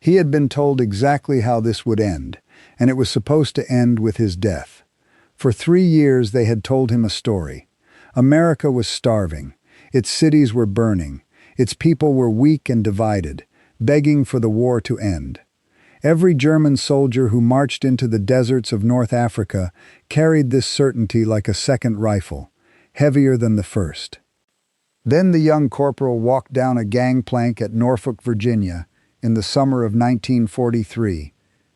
He had been told exactly how this would end, and it was supposed to end with his death. For 3 years they had told him a story. America was starving. Its cities were burning. Its people were weak and divided, begging for the war to end. Every German soldier who marched into the deserts of North Africa carried this certainty like a second rifle, heavier than the first. Then the young corporal walked down a gangplank at Norfolk, Virginia, in the summer of 1943,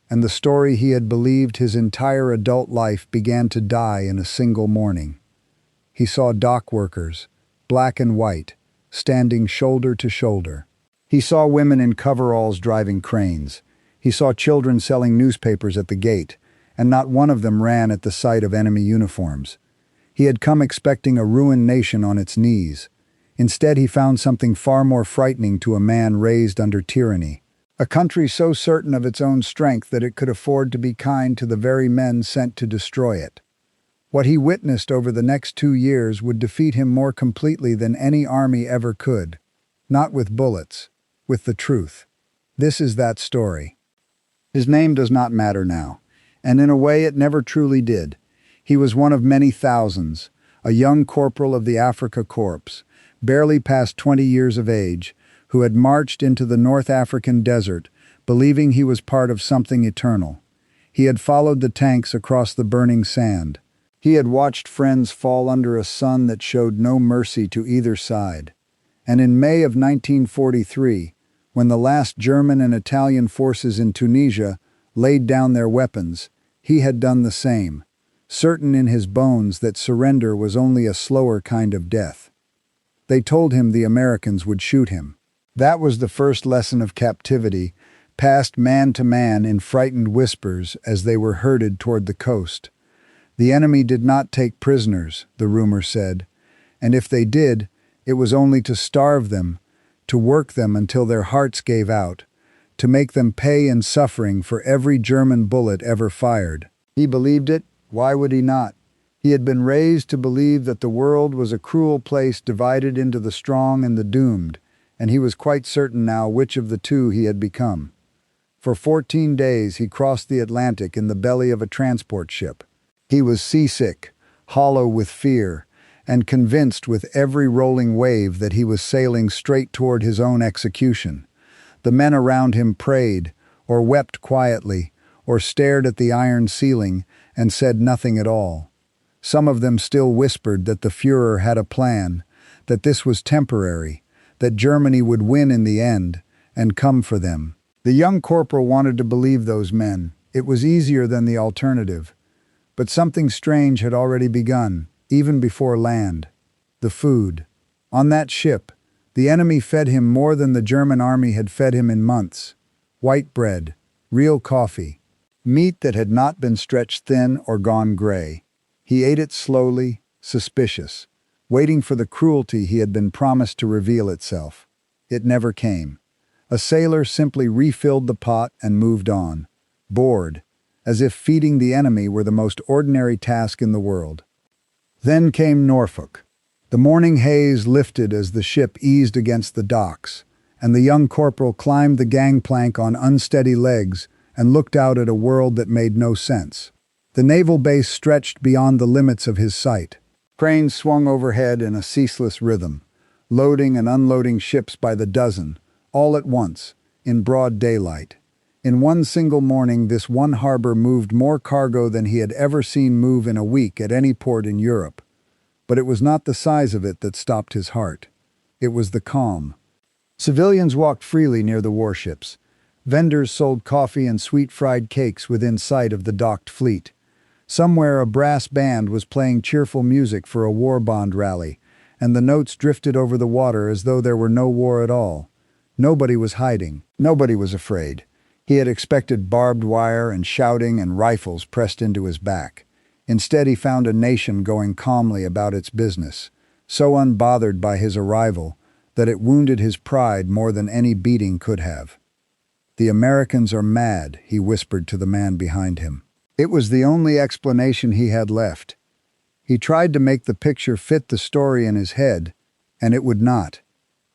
and the story he had believed his entire adult life began to die in a single morning. He saw dock workers, black and white, standing shoulder to shoulder. He saw women in coveralls driving cranes. He saw children selling newspapers at the gate, and not one of them ran at the sight of enemy uniforms. He had come expecting a ruined nation on its knees. Instead, he found something far more frightening to a man raised under tyranny. A country so certain of its own strength that it could afford to be kind to the very men sent to destroy it. What he witnessed over the next 2 years would defeat him more completely than any army ever could. Not with bullets, with the truth. This is that story. His name does not matter now, and in a way it never truly did. He was one of many thousands, a young corporal of the Afrika Korps, barely past 20 years of age, who had marched into the North African desert, believing he was part of something eternal. He had followed the tanks across the burning sand. He had watched friends fall under a sun that showed no mercy to either side. And in May of 1943, when the last German and Italian forces in Tunisia laid down their weapons, he had done the same, certain in his bones that surrender was only a slower kind of death. They told him the Americans would shoot him. That was the first lesson of captivity, passed man to man in frightened whispers as they were herded toward the coast. The enemy did not take prisoners, the rumor said, and if they did, it was only to starve them, to work them until their hearts gave out, to make them pay in suffering for every German bullet ever fired. He believed it. Why would he not? He had been raised to believe that the world was a cruel place divided into the strong and the doomed, and he was quite certain now which of the two he had become. For 14 days he crossed the Atlantic in the belly of a transport ship. He was seasick, hollow with fear, and convinced with every rolling wave that he was sailing straight toward his own execution. The men around him prayed, or wept quietly, or stared at the iron ceiling and said nothing at all. Some of them still whispered that the Führer had a plan, that this was temporary, that Germany would win in the end, and come for them. The young corporal wanted to believe those men. It was easier than the alternative. But something strange had already begun, even before land. The food. On that ship, the enemy fed him more than the German army had fed him in months. White bread, real coffee, meat that had not been stretched thin or gone gray. He ate it slowly, suspicious, waiting for the cruelty he had been promised to reveal itself. It never came. A sailor simply refilled the pot and moved on, bored, as if feeding the enemy were the most ordinary task in the world. Then came Norfolk. The morning haze lifted as the ship eased against the docks, and the young corporal climbed the gangplank on unsteady legs and looked out at a world that made no sense. The naval base stretched beyond the limits of his sight. Cranes swung overhead in a ceaseless rhythm, loading and unloading ships by the dozen, all at once, in broad daylight. In one single morning, this one harbor moved more cargo than he had ever seen move in a week at any port in Europe. But it was not the size of it that stopped his heart. It was the calm. Civilians walked freely near the warships. Vendors sold coffee and sweet fried cakes within sight of the docked fleet. Somewhere a brass band was playing cheerful music for a war bond rally, and the notes drifted over the water as though there were no war at all. Nobody was hiding. Nobody was afraid. He had expected barbed wire and shouting and rifles pressed into his back. Instead, he found a nation going calmly about its business, so unbothered by his arrival that it wounded his pride more than any beating could have. "The Americans are mad," he whispered to the man behind him. It was the only explanation he had left. He tried to make the picture fit the story in his head, and it would not.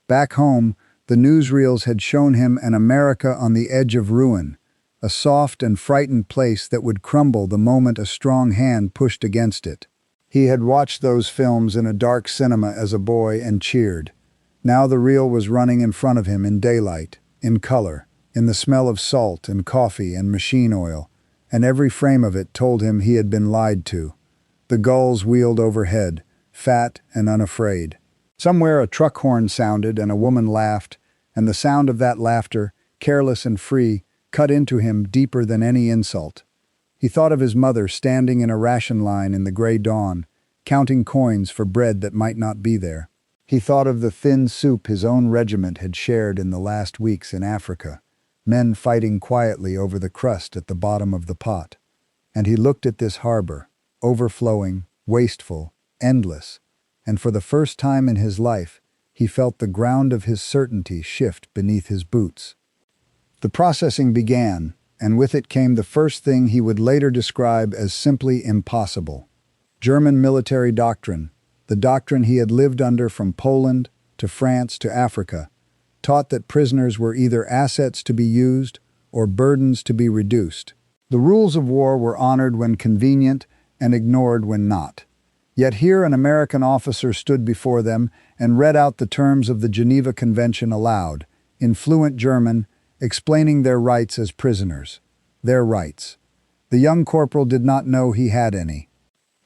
Back home, The newsreels had shown him an America on the edge of ruin, a soft and frightened place that would crumble the moment a strong hand pushed against it. He had watched those films in a dark cinema as a boy and cheered. Now the reel was running in front of him in daylight, in color, in the smell of salt and coffee and machine oil, and every frame of it told him he had been lied to. The gulls wheeled overhead, fat and unafraid. Somewhere a truck horn sounded and a woman laughed, and the sound of that laughter, careless and free, cut into him deeper than any insult. He thought of his mother standing in a ration line in the gray dawn, counting coins for bread that might not be there. He thought of the thin soup his own regiment had shared in the last weeks in Afrika, men fighting quietly over the crust at the bottom of the pot. And he looked at this harbor, overflowing, wasteful, endless, and for the first time in his life, he felt the ground of his certainty shift beneath his boots. The processing began, and with it came the first thing he would later describe as simply impossible. German military doctrine, the doctrine he had lived under from Poland to France to Afrika, taught that prisoners were either assets to be used or burdens to be reduced. The rules of war were honored when convenient and ignored when not. Yet here an American officer stood before them and read out the terms of the Geneva Convention aloud, in fluent German, explaining their rights as prisoners. Their rights. The young corporal did not know he had any.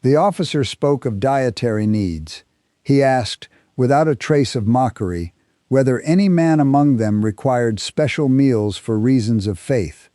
The officer spoke of dietary needs. He asked, without a trace of mockery, whether any man among them required special meals for reasons of faith.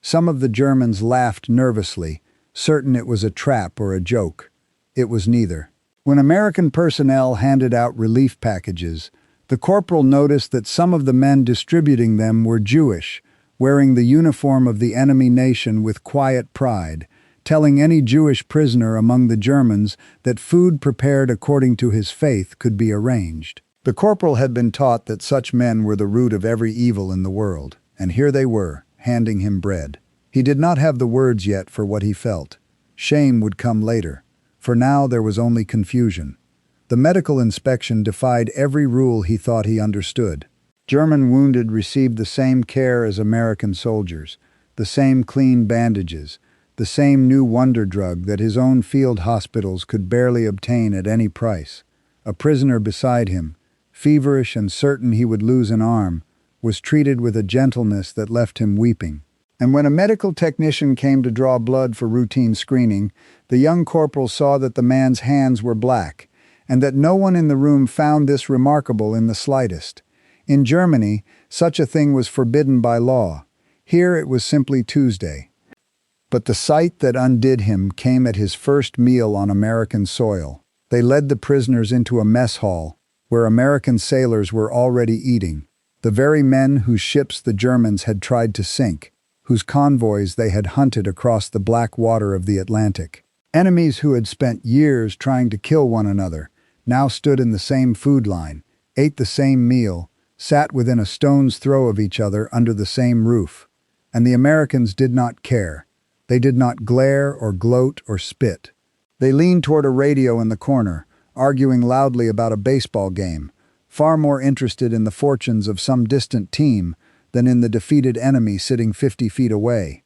Some of the Germans laughed nervously, certain it was a trap or a joke. It was neither. When American personnel handed out relief packages, the corporal noticed that some of the men distributing them were Jewish, wearing the uniform of the enemy nation with quiet pride, telling any Jewish prisoner among the Germans that food prepared according to his faith could be arranged. The corporal had been taught that such men were the root of every evil in the world, and here they were, handing him bread. He did not have the words yet for what he felt. Shame would come later. For now there was only confusion. The medical inspection defied every rule he thought he understood. German wounded received the same care as American soldiers, the same clean bandages, the same new wonder drug that his own field hospitals could barely obtain at any price. A prisoner beside him, feverish and certain he would lose an arm, was treated with a gentleness that left him weeping. And when a medical technician came to draw blood for routine screening, the young corporal saw that the man's hands were black, and that no one in the room found this remarkable in the slightest. In Germany, such a thing was forbidden by law. Here it was simply Tuesday. But the sight that undid him came at his first meal on American soil. They led the prisoners into a mess hall, where American sailors were already eating, the very men whose ships the Germans had tried to sink, whose convoys they had hunted across the black water of the Atlantic. Enemies who had spent years trying to kill one another now stood in the same food line, ate the same meal, sat within a stone's throw of each other under the same roof. And the Americans did not care. They did not glare or gloat or spit. They leaned toward a radio in the corner, arguing loudly about a baseball game, far more interested in the fortunes of some distant team than in the defeated enemy sitting 50 feet away.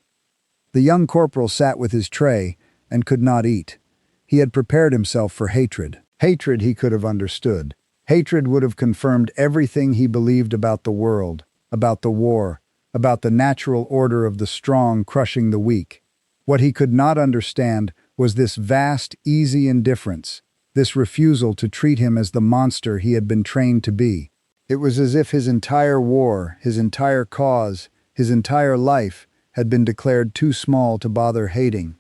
The young corporal sat with his tray and could not eat. He had prepared himself for hatred. Hatred he could have understood. Hatred would have confirmed everything he believed about the world, about the war, about the natural order of the strong crushing the weak. What he could not understand was this vast, easy indifference, this refusal to treat him as the monster he had been trained to be. It was as if his entire war, his entire cause, his entire life had been declared too small to bother hating.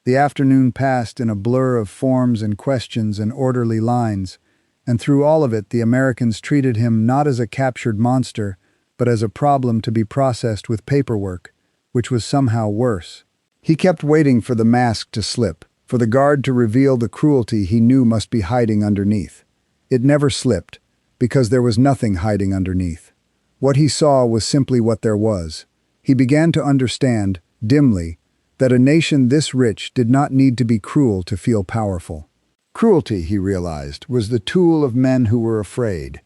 The afternoon passed in a blur of forms and questions and orderly lines, and through all of it the Americans treated him not as a captured monster, but as a problem to be processed with paperwork, which was somehow worse. He kept waiting for the mask to slip, for the guard to reveal the cruelty he knew must be hiding underneath. It never slipped, because there was nothing hiding underneath. What he saw was simply what there was. He began to understand, dimly, that a nation this rich did not need to be cruel to feel powerful. Cruelty, he realized, was the tool of men who were afraid,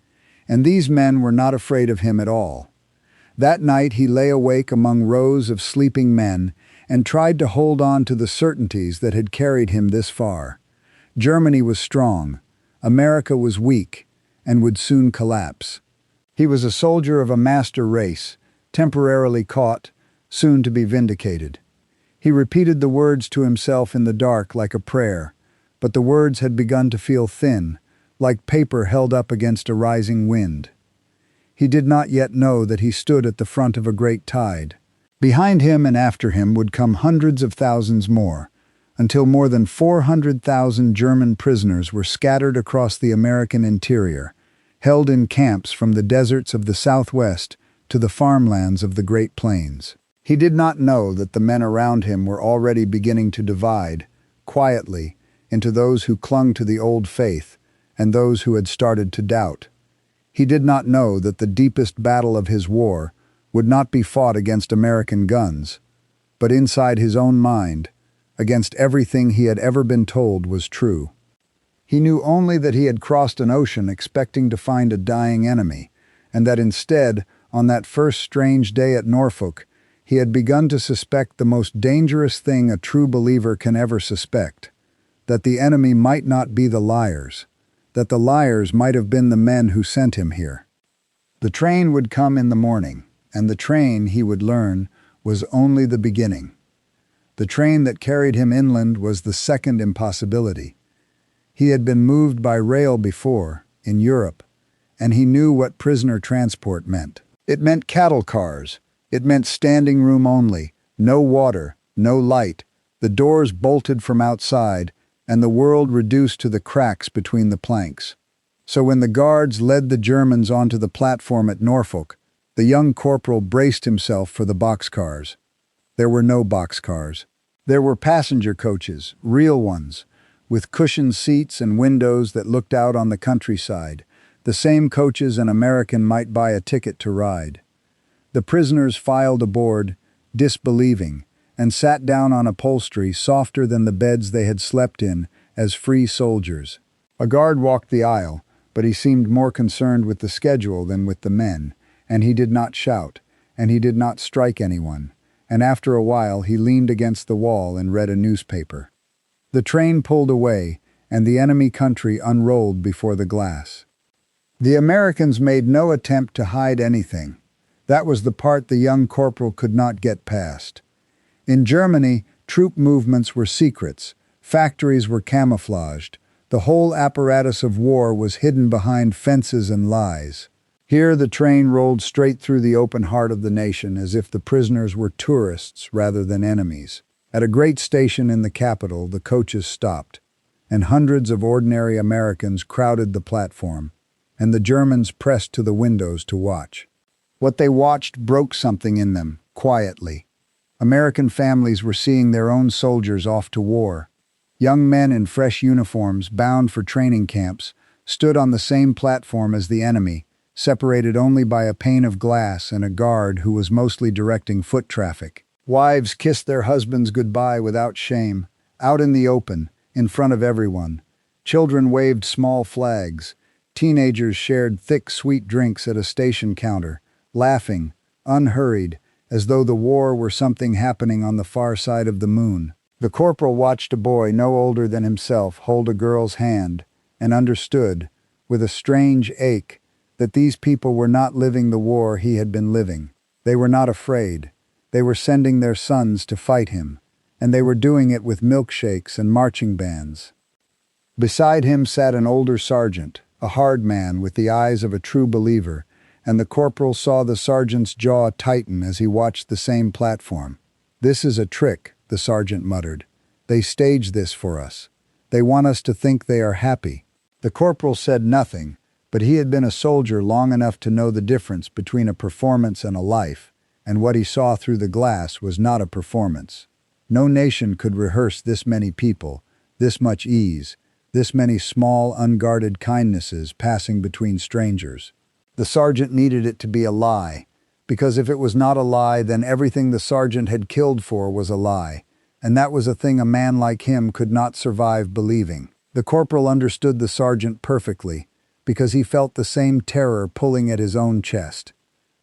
and these men were not afraid of him at all. That night he lay awake among rows of sleeping men and tried to hold on to the certainties that had carried him this far. Germany was strong, America was weak, and would soon collapse. He was a soldier of a master race, temporarily caught, soon to be vindicated. He repeated the words to himself in the dark like a prayer, but the words had begun to feel thin, like paper held up against a rising wind. He did not yet know that he stood at the front of a great tide. Behind him and after him would come hundreds of thousands more, until more than 400,000 German prisoners were scattered across the American interior, held in camps from the deserts of the Southwest to the farmlands of the Great Plains. He did not know that the men around him were already beginning to divide, quietly, into those who clung to the old faith and those who had started to doubt. He did not know that the deepest battle of his war would not be fought against American guns, but inside his own mind, against everything he had ever been told was true. He knew only that he had crossed an ocean expecting to find a dying enemy, and that instead, on that first strange day at Norfolk, he had begun to suspect the most dangerous thing a true believer can ever suspect, that the enemy might not be the liars, that the liars might have been the men who sent him here. The train would come in the morning, and the train, he would learn, was only the beginning. The train that carried him inland was the second impossibility. He had been moved by rail before, in Europe, and he knew what prisoner transport meant. It meant cattle cars. It meant standing room only, no water, no light, the doors bolted from outside, and the world reduced to the cracks between the planks. So when the guards led the Germans onto the platform at Norfolk, the young corporal braced himself for the boxcars. There were no boxcars. There were passenger coaches, real ones, with cushioned seats and windows that looked out on the countryside, the same coaches an American might buy a ticket to ride. The prisoners filed aboard, disbelieving, and sat down on upholstery softer than the beds they had slept in as free soldiers. A guard walked the aisle, but he seemed more concerned with the schedule than with the men, and he did not shout, and he did not strike anyone, and after a while he leaned against the wall and read a newspaper. The train pulled away, and the enemy country unrolled before the glass. The Americans made no attempt to hide anything. That was the part the young corporal could not get past. In Germany, troop movements were secrets, factories were camouflaged, the whole apparatus of war was hidden behind fences and lies. Here the train rolled straight through the open heart of the nation as if the prisoners were tourists rather than enemies. At a great station in the capital, the coaches stopped, and hundreds of ordinary Americans crowded the platform, and the Germans pressed to the windows to watch. What they watched broke something in them, quietly. American families were seeing their own soldiers off to war. Young men in fresh uniforms, bound for training camps, stood on the same platform as the enemy, separated only by a pane of glass and a guard who was mostly directing foot traffic. Wives kissed their husbands goodbye without shame, out in the open, in front of everyone. Children waved small flags. Teenagers shared thick, sweet drinks at a station counter, laughing, unhurried, as though the war were something happening on the far side of the moon. The corporal watched a boy no older than himself hold a girl's hand, and understood, with a strange ache, that these people were not living the war he had been living. They were not afraid. They were sending their sons to fight him, and they were doing it with milkshakes and marching bands. Beside him sat an older sergeant, a hard man with the eyes of a true believer, and the corporal saw the sergeant's jaw tighten as he watched the same platform. "This is a trick," the sergeant muttered. "They stage this for us. They want us to think they are happy." The corporal said nothing, but he had been a soldier long enough to know the difference between a performance and a life, and what he saw through the glass was not a performance. No nation could rehearse this many people, this much ease, this many small, unguarded kindnesses passing between strangers. The sergeant needed it to be a lie, because if it was not a lie, then everything the sergeant had killed for was a lie, and that was a thing a man like him could not survive believing. The corporal understood the sergeant perfectly, because he felt the same terror pulling at his own chest.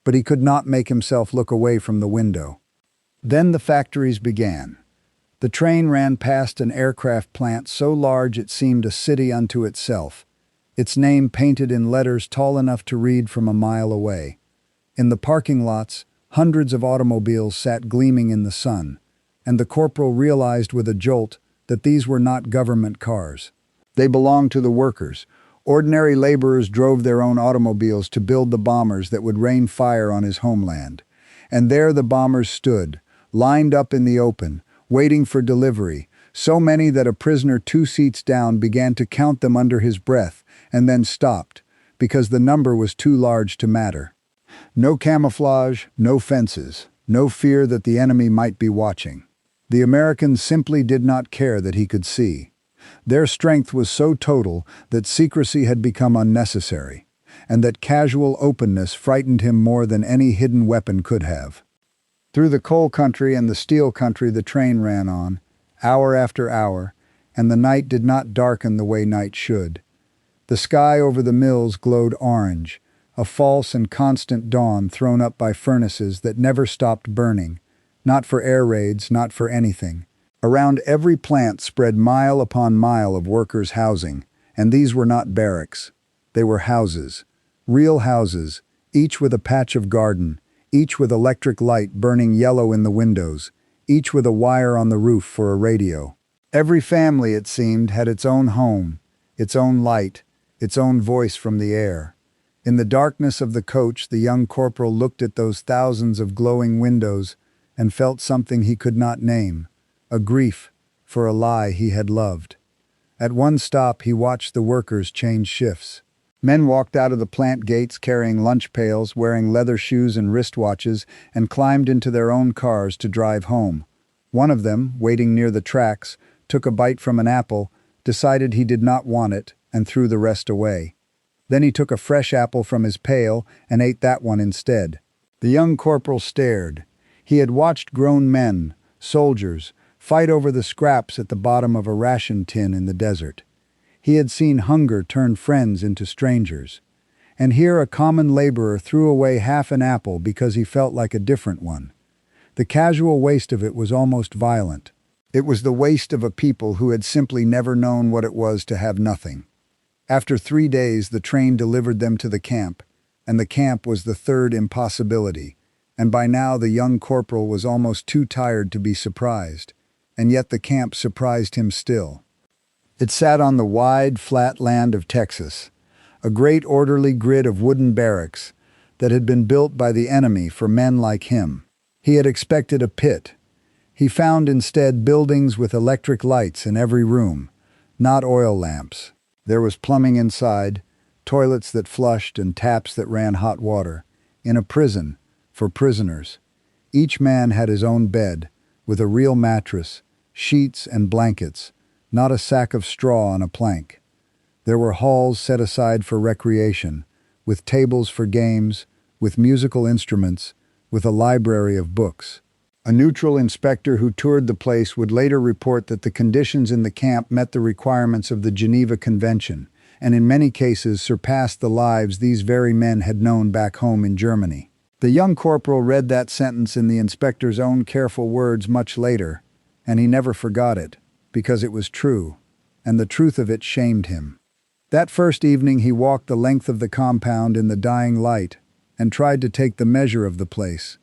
But he could not make himself look away from the window. Then the factories began. The train ran past an aircraft plant so large it seemed a city unto itself, its name painted in letters tall enough to read from a mile away. In the parking lots, hundreds of automobiles sat gleaming in the sun, and the corporal realized with a jolt that these were not government cars. They belonged to the workers. Ordinary laborers drove their own automobiles to build the bombers that would rain fire on his homeland. And there the bombers stood, lined up in the open, waiting for delivery, so many that a prisoner 2 seats down began to count them under his breath and then stopped, because the number was too large to matter. No camouflage, no fences, no fear that the enemy might be watching. The Americans simply did not care that he could see. Their strength was so total that secrecy had become unnecessary, and that casual openness frightened him more than any hidden weapon could have. Through the coal country and the steel country the train ran on, hour after hour, and the night did not darken the way night should. The sky over the mills glowed orange, a false and constant dawn thrown up by furnaces that never stopped burning, not for air raids, not for anything. Around every plant spread mile upon mile of workers' housing, and these were not barracks. They were houses, real houses, each with a patch of garden, each with electric light burning yellow in the windows, each with a wire on the roof for a radio. Every family, it seemed, had its own home, its own light, its own voice from the air. In the darkness of the coach, the young corporal looked at those thousands of glowing windows and felt something he could not name, a grief for a lie he had loved. At one stop, he watched the workers change shifts. Men walked out of the plant gates carrying lunch pails, wearing leather shoes and wristwatches, and climbed into their own cars to drive home. One of them, waiting near the tracks, took a bite from an apple, decided he did not want it, and threw the rest away. Then he took a fresh apple from his pail and ate that one instead. The young corporal stared. He had watched grown men, soldiers, fight over the scraps at the bottom of a ration tin in the desert. He had seen hunger turn friends into strangers. And here a common laborer threw away half an apple because he felt like a different one. The casual waste of it was almost violent. It was the waste of a people who had simply never known what it was to have nothing. After 3 days, the train delivered them to the camp, and the camp was the third impossibility, and by now the young corporal was almost too tired to be surprised, and yet the camp surprised him still. It sat on the wide, flat land of Texas, a great orderly grid of wooden barracks that had been built by the enemy for men like him. He had expected a pit. He found instead buildings with electric lights in every room, not oil lamps. There was plumbing inside, toilets that flushed and taps that ran hot water. In a prison, for prisoners. Each man had his own bed, with a real mattress, sheets and blankets, not a sack of straw on a plank. There were halls set aside for recreation, with tables for games, with musical instruments, with a library of books. A neutral inspector who toured the place would later report that the conditions in the camp met the requirements of the Geneva Convention, and in many cases surpassed the lives these very men had known back home in Germany. The young corporal read that sentence in the inspector's own careful words much later, and he never forgot it, because it was true, and the truth of it shamed him. That first evening he walked the length of the compound in the dying light, and tried to take the measure of the place,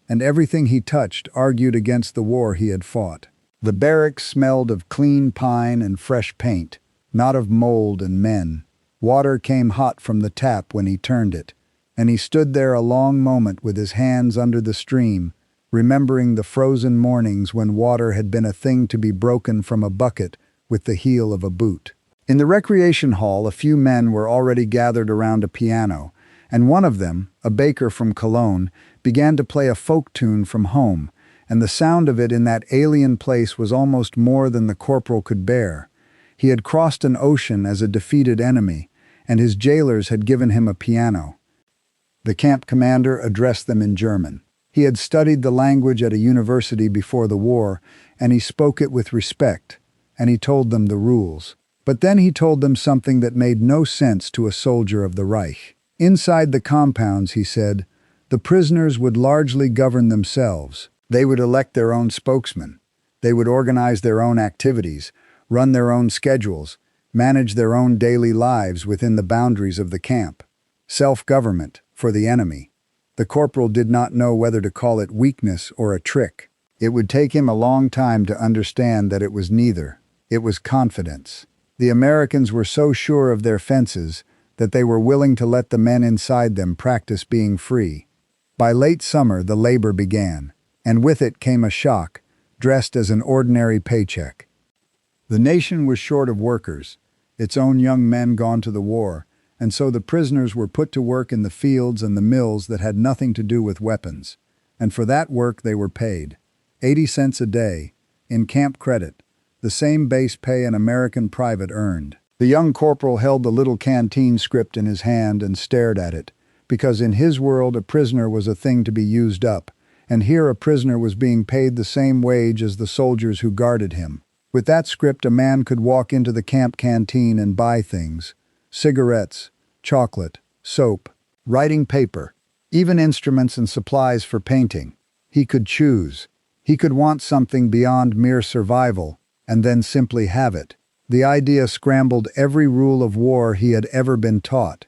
and everything he touched argued against the war he had fought. The barracks smelled of clean pine and fresh paint, not of mold and men. Water came hot from the tap when he turned it, and he stood there a long moment with his hands under the stream, remembering the frozen mornings when water had been a thing to be broken from a bucket with the heel of a boot. In the recreation hall, a few men were already gathered around a piano, and one of them, a baker from Cologne, began to play a folk tune from home, and the sound of it in that alien place was almost more than the corporal could bear. He had crossed an ocean as a defeated enemy, and his jailers had given him a piano. The camp commander addressed them in German. He had studied the language at a university before the war, and he spoke it with respect, and he told them the rules. But then he told them something that made no sense to a soldier of the Reich. Inside the compounds, he said, the prisoners would largely govern themselves. They would elect their own spokesman. They would organize their own activities, run their own schedules, manage their own daily lives within the boundaries of the camp. Self-government for the enemy. The corporal did not know whether to call it weakness or a trick. It would take him a long time to understand that it was neither. It was confidence. The Americans were so sure of their fences that they were willing to let the men inside them practice being free. By late summer, the labor began, and with it came a shock, dressed as an ordinary paycheck. The nation was short of workers, its own young men gone to the war, and so the prisoners were put to work in the fields and the mills that had nothing to do with weapons. And for that work they were paid 80 cents a day, in camp credit, the same base pay an American private earned. The young corporal held the little canteen script in his hand and stared at it, because in his world a prisoner was a thing to be used up, and here a prisoner was being paid the same wage as the soldiers who guarded him. With that script, a man could walk into the camp canteen and buy things: cigarettes, chocolate, soap, writing paper, even instruments and supplies for painting. He could choose. He could want something beyond mere survival, and then simply have it. The idea scrambled every rule of war he had ever been taught.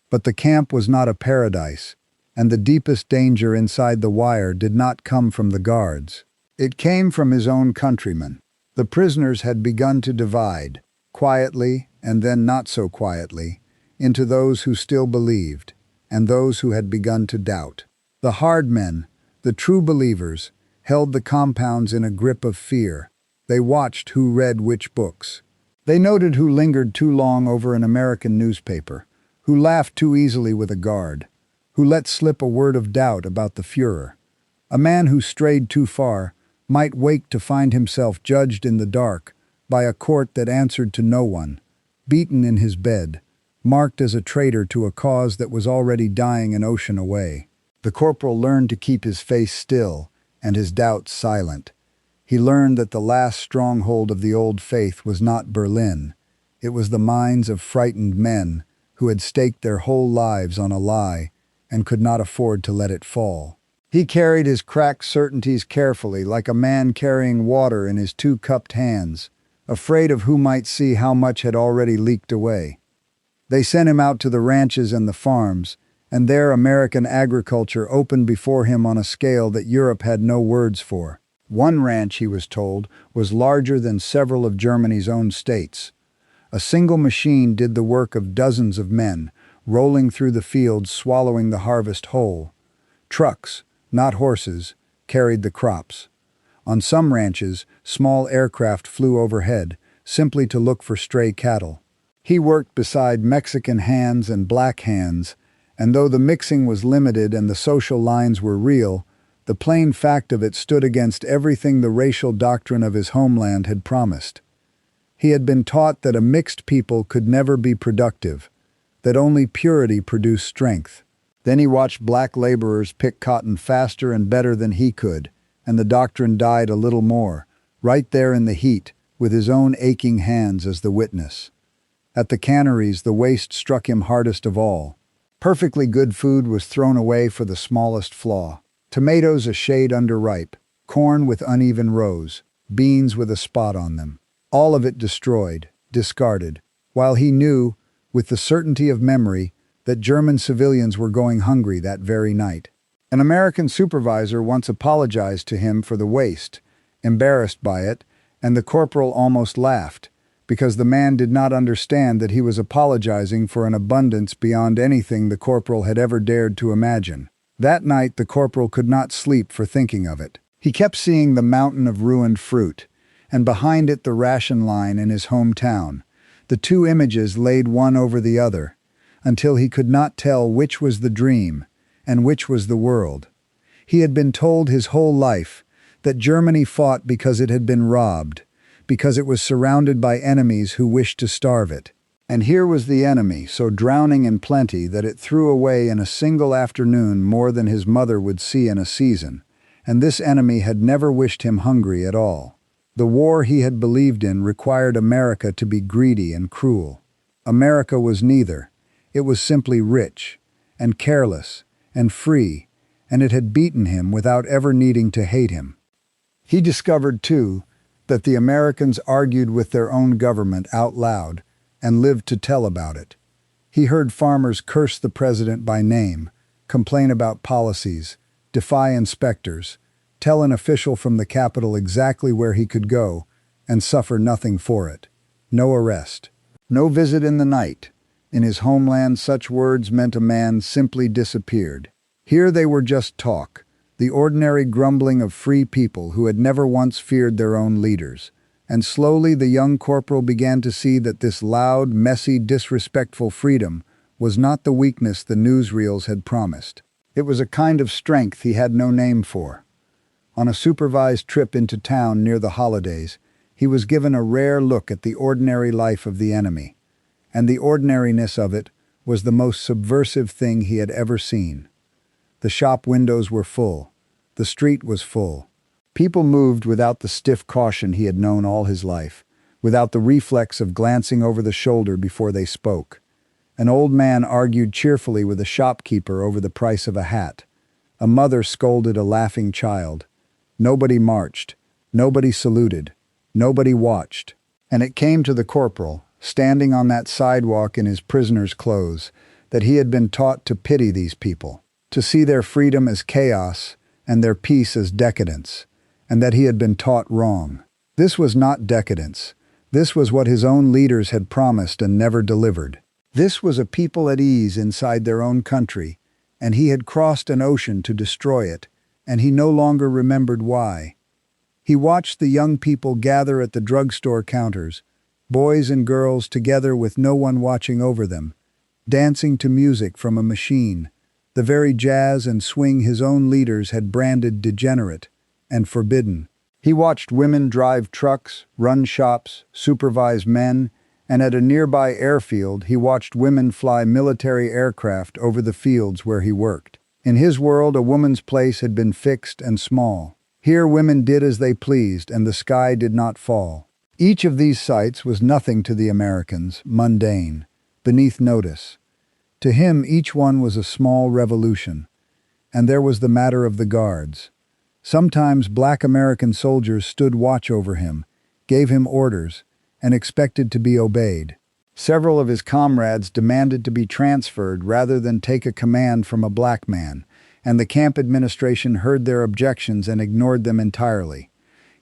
But the camp was not a paradise, and the deepest danger inside the wire did not come from the guards. It came from his own countrymen. The prisoners had begun to divide, quietly and then not so quietly, into those who still believed, and those who had begun to doubt. The hard men, the true believers, held the compounds in a grip of fear. They watched who read which books. They noted who lingered too long over an American newspaper, who laughed too easily with a guard, who let slip a word of doubt about the Führer. A man who strayed too far might wake to find himself judged in the dark by a court that answered to no one, beaten in his bed, marked as a traitor to a cause that was already dying an ocean away. The corporal learned to keep his face still and his doubts silent. He learned that the last stronghold of the old faith was not Berlin. It was the minds of frightened men who had staked their whole lives on a lie and could not afford to let it fall. He carried his cracked certainties carefully, like a man carrying water in his two cupped hands, afraid of who might see how much had already leaked away. They sent him out to the ranches and the farms, and there American agriculture opened before him on a scale that Europe had no words for. One ranch, he was told, was larger than several of Germany's own states. A single machine did the work of dozens of men, rolling through the fields, swallowing the harvest whole. Trucks, not horses, carried the crops. On some ranches, small aircraft flew overhead, simply to look for stray cattle. He worked beside Mexican hands and black hands, and though the mixing was limited and the social lines were real, the plain fact of it stood against everything the racial doctrine of his homeland had promised. He had been taught that a mixed people could never be productive, that only purity produced strength. Then he watched black laborers pick cotton faster and better than he could, and the doctrine died a little more, right there in the heat, with his own aching hands as the witness. At the canneries, the waste struck him hardest of all. Perfectly good food was thrown away for the smallest flaw. Tomatoes a shade underripe, corn with uneven rows, beans with a spot on them. All of it destroyed, discarded, while he knew, with the certainty of memory, that German civilians were going hungry that very night. An American supervisor once apologized to him for the waste, embarrassed by it, and the corporal almost laughed, because the man did not understand that he was apologizing for an abundance beyond anything the corporal had ever dared to imagine. That night the corporal could not sleep for thinking of it. He kept seeing the mountain of ruined fruit, and behind it the ration line in his hometown, the two images laid one over the other, until he could not tell which was the dream and which was the world. He had been told his whole life that Germany fought because it had been robbed, because it was surrounded by enemies who wished to starve it. And here was the enemy, so drowning in plenty that it threw away in a single afternoon more than his mother would see in a season, and this enemy had never wished him hungry at all. The war he had believed in required America to be greedy and cruel. America was neither. It was simply rich, and careless, and free, and it had beaten him without ever needing to hate him. He discovered, too, that the Americans argued with their own government out loud and lived to tell about it. He heard farmers curse the president by name, complain about policies, defy inspectors, tell an official from the Capitol exactly where he could go, and suffer nothing for it. No arrest. No visit in the night. In his homeland, such words meant a man simply disappeared. Here they were just talk, the ordinary grumbling of free people who had never once feared their own leaders. And slowly the young corporal began to see that this loud, messy, disrespectful freedom was not the weakness the newsreels had promised. It was a kind of strength he had no name for. On a supervised trip into town near the holidays, he was given a rare look at the ordinary life of the enemy, and the ordinariness of it was the most subversive thing he had ever seen. The shop windows were full. The street was full. People moved without the stiff caution he had known all his life, without the reflex of glancing over the shoulder before they spoke. An old man argued cheerfully with a shopkeeper over the price of a hat. A mother scolded a laughing child. Nobody marched. Nobody saluted. Nobody watched. And it came to the corporal, standing on that sidewalk in his prisoner's clothes, that he had been taught to pity these people, to see their freedom as chaos and their peace as decadence, and that he had been taught wrong. This was not decadence. This was what his own leaders had promised and never delivered. This was a people at ease inside their own country, and he had crossed an ocean to destroy it, and he no longer remembered why. He watched the young people gather at the drugstore counters, boys and girls together with no one watching over them, dancing to music from a machine, the very jazz and swing his own leaders had branded degenerate and forbidden. He watched women drive trucks, run shops, supervise men, and at a nearby airfield he watched women fly military aircraft over the fields where he worked. In his world, a woman's place had been fixed and small. Here women did as they pleased, and the sky did not fall. Each of these sights was nothing to the Americans, mundane, beneath notice. To him, each one was a small revolution. And there was the matter of the guards. Sometimes black American soldiers stood watch over him, gave him orders, and expected to be obeyed. Several of his comrades demanded to be transferred rather than take a command from a black man, and the camp administration heard their objections and ignored them entirely.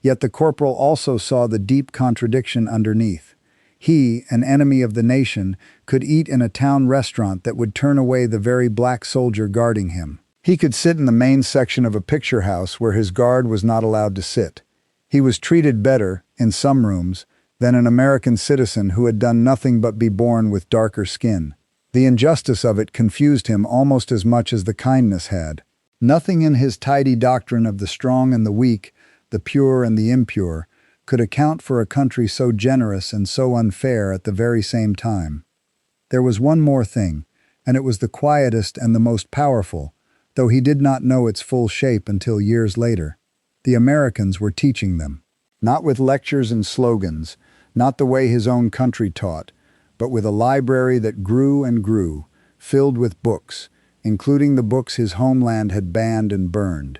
Yet the corporal also saw the deep contradiction underneath. He, an enemy of the nation, could eat in a town restaurant that would turn away the very black soldier guarding him. He could sit in the main section of a picture house where his guard was not allowed to sit. He was treated better, in some rooms, than an American citizen who had done nothing but be born with darker skin. The injustice of it confused him almost as much as the kindness had. Nothing in his tidy doctrine of the strong and the weak, the pure and the impure, could account for a country so generous and so unfair at the very same time. There was one more thing, and it was the quietest and the most powerful, though he did not know its full shape until years later. The Americans were teaching them. Not with lectures and slogans, not the way his own country taught, but with a library that grew and grew, filled with books, including the books his homeland had banned and burned.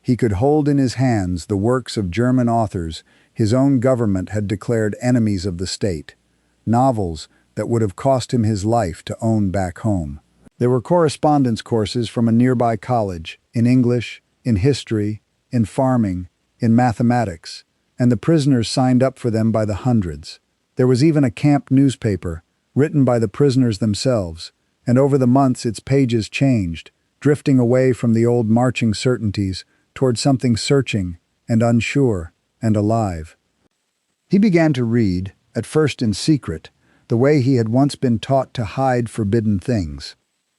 He could hold in his hands the works of German authors his own government had declared enemies of the state, novels that would have cost him his life to own back home. There were correspondence courses from a nearby college, in English, in history, in farming, in mathematics, and the prisoners signed up for them by the hundreds. There was even a camp newspaper, written by the prisoners themselves, and over the months its pages changed, drifting away from the old marching certainties toward something searching and unsure and alive. He began to read, at first in secret, the way he had once been taught to hide forbidden things.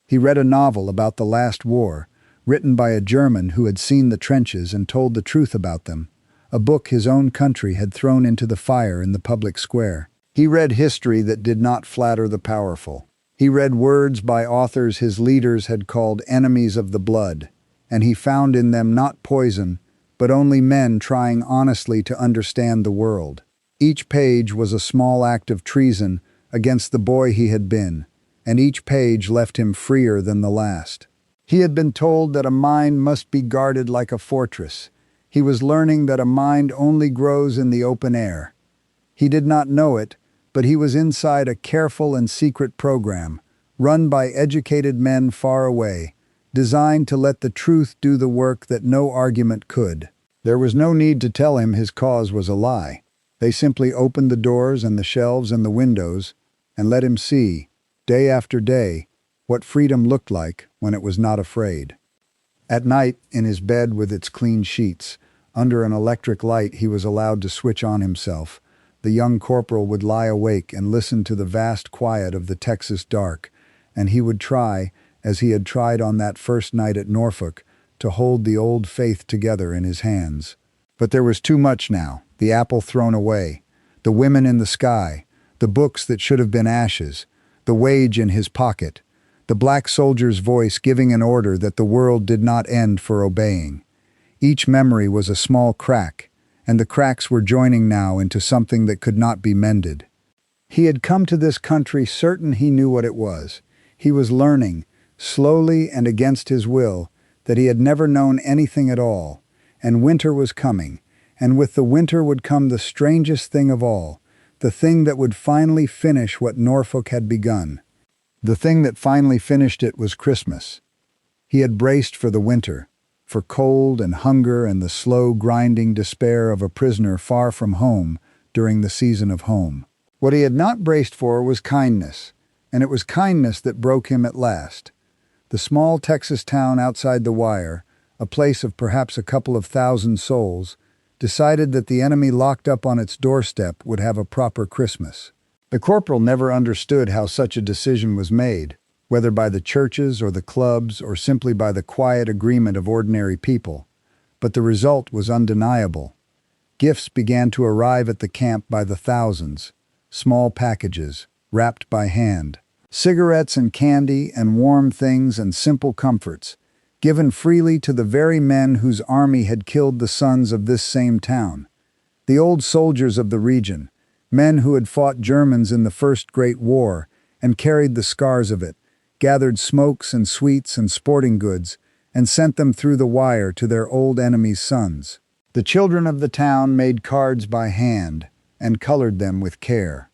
He read a novel about the last war, written by a German who had seen the trenches and told the truth about them, a book his own country had thrown into the fire in the public square. He read history that did not flatter the powerful. He read words by authors his leaders had called enemies of the blood, and he found in them not poison, but only men trying honestly to understand the world. Each page was a small act of treason against the boy he had been, and each page left him freer than the last. He had been told that a mind must be guarded like a fortress. He was learning that a mind only grows in the open air. He did not know it, but he was inside a careful and secret program, run by educated men far away, designed to let the truth do the work that no argument could. There was no need to tell him his cause was a lie. They simply opened the doors and the shelves and the windows and let him see, day after day, what freedom looked like when it was not afraid. At night, in his bed with its clean sheets, under an electric light he was allowed to switch on himself, the young corporal would lie awake and listen to the vast quiet of the Texas dark, and he would try, as he had tried on that first night at Norfolk, to hold the old faith together in his hands. But there was too much now, the apple thrown away, the women in the sky, the books that should have been ashes, the wage in his pocket, the black soldier's voice giving an order that the world did not end for obeying. Each memory was a small crack, and the cracks were joining now into something that could not be mended. He had come to this country certain he knew what it was. He was learning, slowly and against his will, that he had never known anything at all, and winter was coming, and with the winter would come the strangest thing of all, the thing that would finally finish what Norfolk had begun. The thing that finally finished it was Christmas. He had braced for the winter, for cold and hunger and the slow grinding despair of a prisoner far from home during the season of home. What he had not braced for was kindness, and it was kindness that broke him at last. The small Texas town outside the wire, a place of perhaps a couple of thousand souls, decided that the enemy locked up on its doorstep would have a proper Christmas. The corporal never understood how such a decision was made, whether by the churches or the clubs or simply by the quiet agreement of ordinary people, but the result was undeniable. Gifts began to arrive at the camp by the thousands, small packages, wrapped by hand, cigarettes and candy and warm things and simple comforts, given freely to the very men whose army had killed the sons of this same town, the old soldiers of the region, men who had fought Germans in the First Great War and carried the scars of it, gathered smokes and sweets and sporting goods, and sent them through the wire to their old enemies' sons. The children of the town made cards by hand and colored them with care.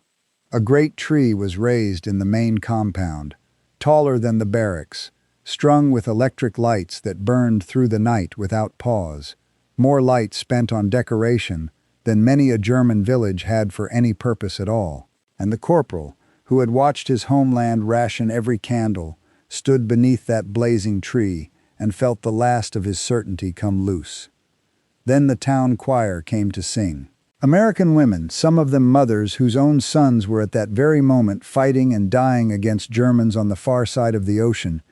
A great tree was raised in the main compound, taller than the barracks, strung with electric lights that burned through the night without pause, more light spent on decoration than many a German village had for any purpose at all. And the corporal, who had watched his homeland ration every candle, stood beneath that blazing tree and felt the last of his certainty come loose. Then the town choir came to sing. American women, some of them mothers whose own sons were at that very moment fighting and dying against Germans on the far side of the ocean,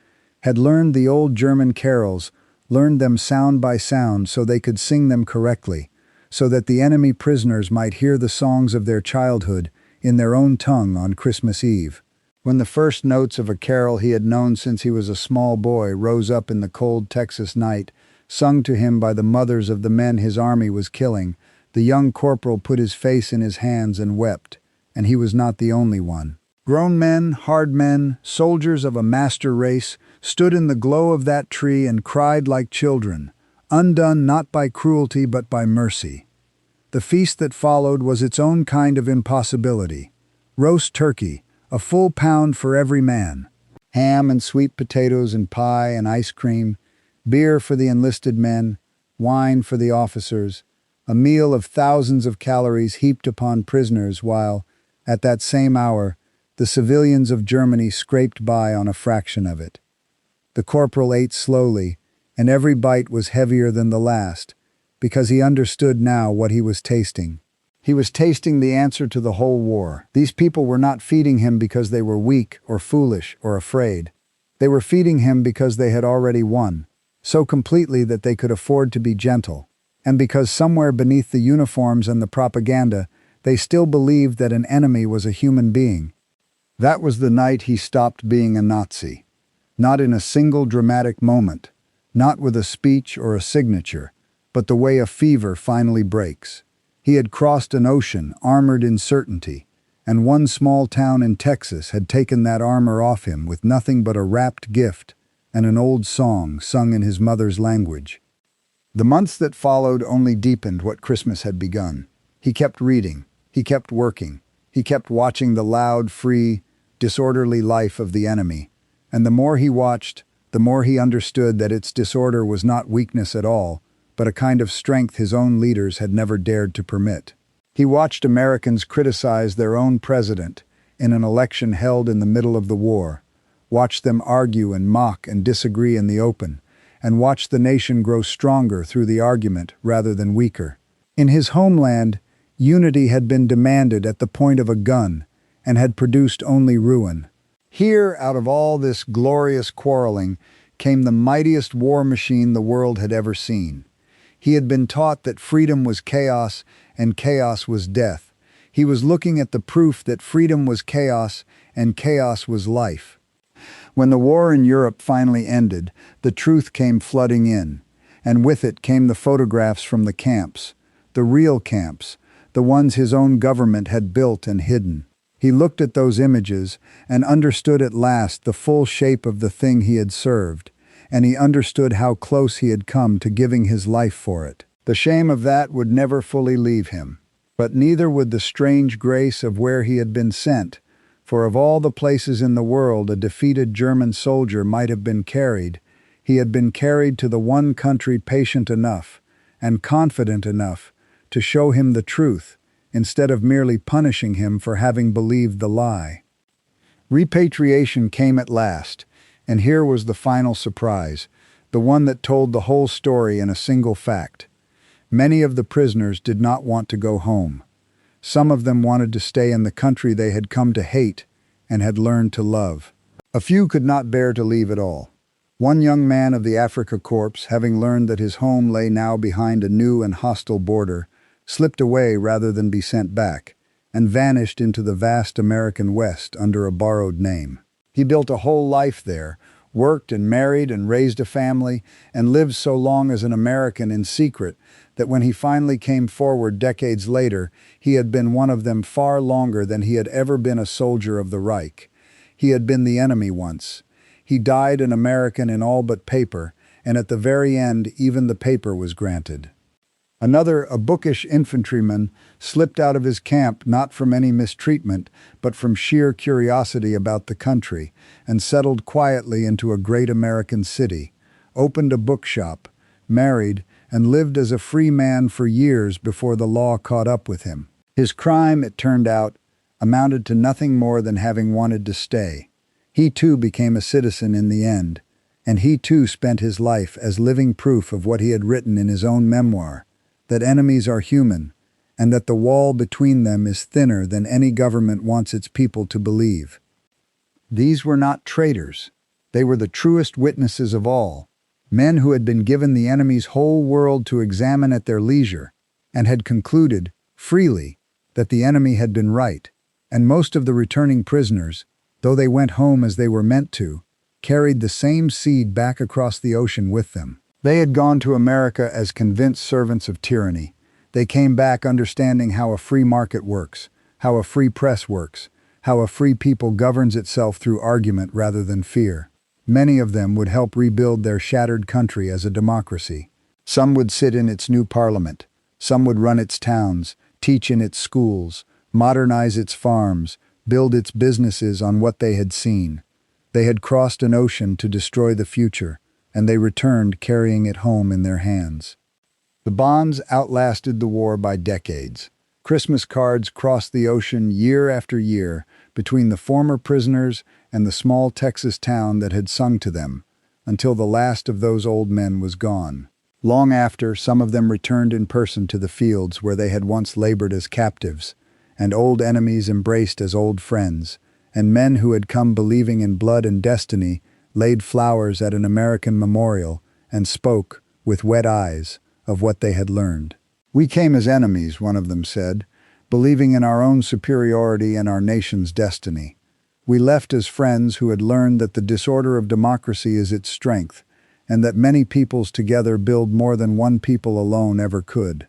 had learned the old German carols, learned them sound by sound so they could sing them correctly, so that the enemy prisoners might hear the songs of their childhood in their own tongue on Christmas Eve. When the first notes of a carol he had known since he was a small boy rose up in the cold Texas night, sung to him by the mothers of the men his army was killing, the young corporal put his face in his hands and wept, and he was not the only one. Grown men, hard men, soldiers of a master race, stood in the glow of that tree and cried like children, undone not by cruelty but by mercy. The feast that followed was its own kind of impossibility. Roast turkey, a full pound for every man. Ham and sweet potatoes and pie and ice cream, beer for the enlisted men, wine for the officers, a meal of thousands of calories heaped upon prisoners while, at that same hour, the civilians of Germany scraped by on a fraction of it. The corporal ate slowly, and every bite was heavier than the last, because he understood now what he was tasting. He was tasting the answer to the whole war. These people were not feeding him because they were weak or foolish or afraid. They were feeding him because they had already won, so completely that they could afford to be gentle, and because somewhere beneath the uniforms and the propaganda, they still believed that an enemy was a human being. That was the night he stopped being a Nazi. Not in a single dramatic moment, not with a speech or a signature, but the way a fever finally breaks. He had crossed an ocean armored in certainty, and one small town in Texas had taken that armor off him with nothing but a wrapped gift and an old song sung in his mother's language. The months that followed only deepened what Christmas had begun. He kept reading, he kept working, he kept watching the loud, free, disorderly life of the enemy, and the more he watched, the more he understood that its disorder was not weakness at all, but a kind of strength his own leaders had never dared to permit. He watched Americans criticize their own president in an election held in the middle of the war, watched them argue and mock and disagree in the open, and watched the nation grow stronger through the argument rather than weaker. In his homeland, unity had been demanded at the point of a gun and had produced only ruin. Here, out of all this glorious quarreling, came the mightiest war machine the world had ever seen. He had been taught that freedom was chaos and chaos was death. He was looking at the proof that freedom was chaos and chaos was life. When the war in Europe finally ended, the truth came flooding in, and with it came the photographs from the camps, the real camps, the ones his own government had built and hidden. He looked at those images and understood at last the full shape of the thing he had served, and he understood how close he had come to giving his life for it. The shame of that would never fully leave him, but neither would the strange grace of where he had been sent, for of all the places in the world a defeated German soldier might have been carried, he had been carried to the one country patient enough and confident enough to show him the truth, instead of merely punishing him for having believed the lie. Repatriation came at last, and here was the final surprise, the one that told the whole story in a single fact. Many of the prisoners did not want to go home. Some of them wanted to stay in the country they had come to hate and had learned to love. A few could not bear to leave at all. One young man of the Afrika Korps, having learned that his home lay now behind a new and hostile border, slipped away rather than be sent back, and vanished into the vast American West under a borrowed name. He built a whole life there, worked and married and raised a family, and lived so long as an American in secret that when he finally came forward decades later, he had been one of them far longer than he had ever been a soldier of the Reich. He had been the enemy once. He died an American in all but paper, and at the very end even the paper was granted. Another, a bookish infantryman, slipped out of his camp not from any mistreatment, but from sheer curiosity about the country, and settled quietly into a great American city, opened a bookshop, married, and lived as a free man for years before the law caught up with him. His crime, it turned out, amounted to nothing more than having wanted to stay. He too became a citizen in the end, and he too spent his life as living proof of what he had written in his own memoir, that enemies are human, and that the wall between them is thinner than any government wants its people to believe. These were not traitors. They were the truest witnesses of all, men who had been given the enemy's whole world to examine at their leisure, and had concluded, freely, that the enemy had been right, and most of the returning prisoners, though they went home as they were meant to, carried the same seed back across the ocean with them. They had gone to America as convinced servants of tyranny. They came back understanding how a free market works, how a free press works, how a free people governs itself through argument rather than fear. Many of them would help rebuild their shattered country as a democracy. Some would sit in its new parliament. Some would run its towns, teach in its schools, modernize its farms, build its businesses on what they had seen. They had crossed an ocean to destroy the future, and they returned carrying it home in their hands. The bonds outlasted the war by decades. Christmas cards crossed the ocean year after year between the former prisoners and the small Texas town that had sung to them, until the last of those old men was gone. Long after, some of them returned in person to the fields where they had once labored as captives, and old enemies embraced as old friends, and men who had come believing in blood and destiny laid flowers at an American memorial and spoke, with wet eyes, of what they had learned. "We came as enemies," one of them said, "believing in our own superiority and our nation's destiny. We left as friends who had learned that the disorder of democracy is its strength, and that many peoples together build more than one people alone ever could.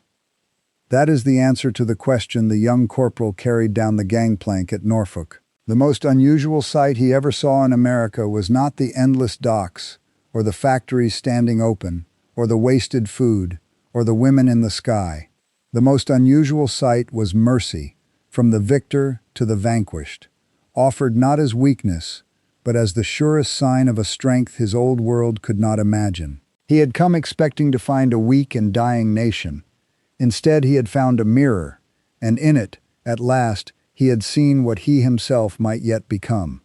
That is the answer to the question the young corporal carried down the gangplank at Norfolk. The most unusual sight he ever saw in America was not the endless docks, or the factories standing open, or the wasted food, or the women in the sky. The most unusual sight was mercy, from the victor to the vanquished, offered not as weakness, but as the surest sign of a strength his old world could not imagine. He had come expecting to find a weak and dying nation. Instead, he had found a mirror, and in it, at last, he had seen what he himself might yet become.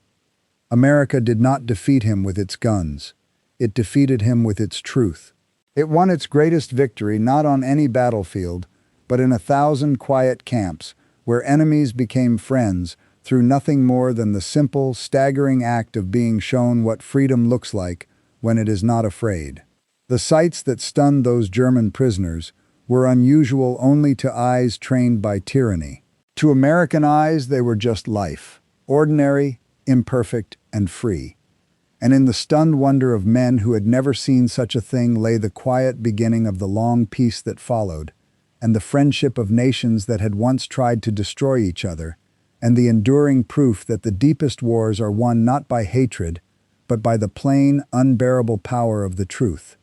America did not defeat him with its guns. It defeated him with its truth. It won its greatest victory not on any battlefield, but in 1,000 quiet camps, where enemies became friends through nothing more than the simple, staggering act of being shown what freedom looks like when it is not afraid. The sights that stunned those German prisoners were unusual only to eyes trained by tyranny. To American eyes, they were just life, ordinary, imperfect, and free. And in the stunned wonder of men who had never seen such a thing lay the quiet beginning of the long peace that followed, and the friendship of nations that had once tried to destroy each other, and the enduring proof that the deepest wars are won not by hatred, but by the plain, unbearable power of the truth.